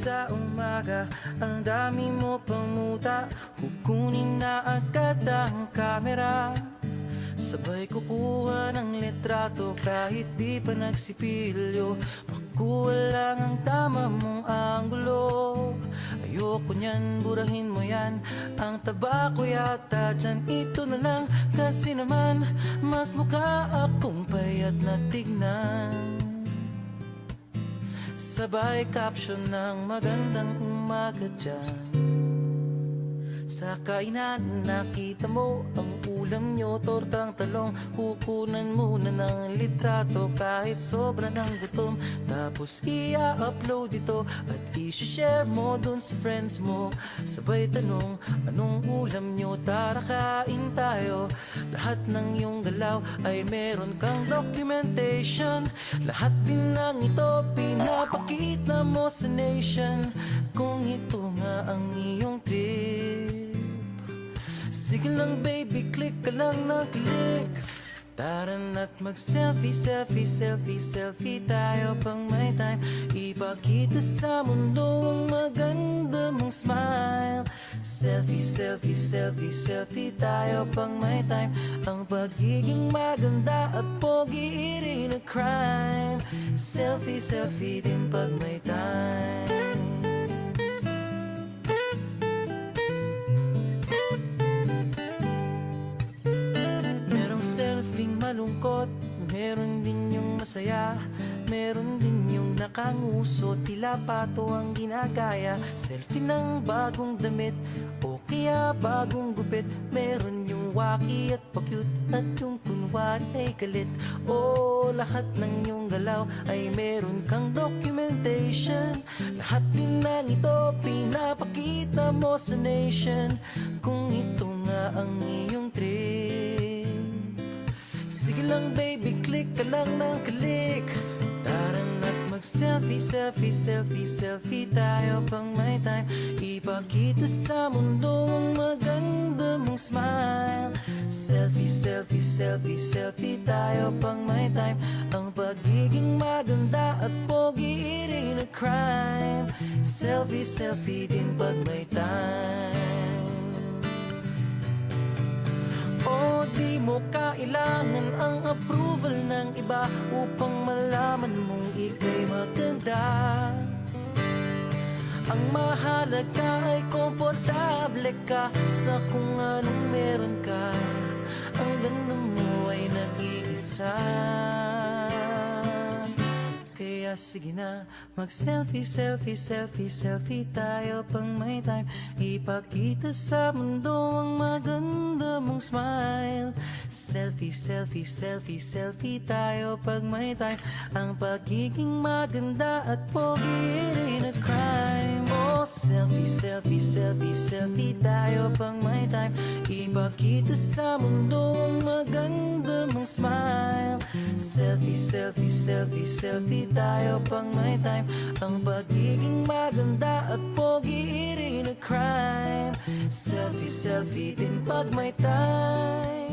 Sa umaga, ang dami mo pang muta. Kukunin na agad ang kamera, sabay kukuha ng litrato kahit di pa nagsipilyo. Makuha lang ang tama mong anggulo. Ayoko niyan, burahin mo yan. Ang taba ko yata dyan, ito na lang. Kasi naman, mas mukha akong payat na tignan. Sabay caption ng magandang umaga dyan. Sa kainan nakita mo ang ulam nyo, tortang talong. Kukunan muna ng litrato kahit sobra ng gutom. Tapos i-upload ito at i-share mo dun sa friends mo. Sabay tanong, anong ulam nyo? Tara kain tayo. Lahat ng iyong galaw ay meron kang documentation. Lahat din ng ito pinapakita mo sa nation. Kung ito nga ang iyong trip, sige lang baby, click ka lang ng click. Tara na't mag-selfie, selfie, selfie, selfie tayo pang may time. Ipakita sa mundo ang maganda mong smile. Selfie, selfie, selfie, selfie tayo pang may time. Ang pagiging maganda at pogi rin a crime. Selfie, selfie din pag may time. Selfing malungkot, meron din yung masaya. Meron din yung nakanguso, tila pato ang ginagaya. Selfie ng bagong damit o kaya bagong gupit. Meron yung waki at pa-cute at yung kunwari ay galit. O lahat ng yung galaw ay meron kang documentation. Lahat din ng ito pinapakita mo sa nation. Kung ito nga ang iyong trip, sige lang baby, click ka lang ng click. Tara na't mag-selfie, selfie, selfie, selfie tayo pang may time. Ipakita sa mundo ang maganda mong smile. Selfie, selfie, selfie, selfie tayo pang may time. Ang pagiging maganda at pogi rin a crime. Selfie, selfie din pag may time. O di mo kailangan ang approval ng iba upang malaman mong ika'y maganda. Ang mahalaga ay komportable ka sa kung anong meron ka. Ang ganda mo ay nag-iisa. Kaya sige na, mag-selfie, selfie, selfie, selfie tayo pang may time. Ipakita sa mundo ang maganda mong smile. Selfie, selfie, selfie, selfie tayo pag may time. Ang pagiging maganda at pogi rin a crime. Oh, selfie, selfie, selfie, selfie tayo pang may time. Ipakita sa mundo ang maganda mong smile. Selfie, selfie, selfie, selfie tayo pang may time. Ang pagiging maganda at pogi rin a crime. Selfie, selfie din pag may time.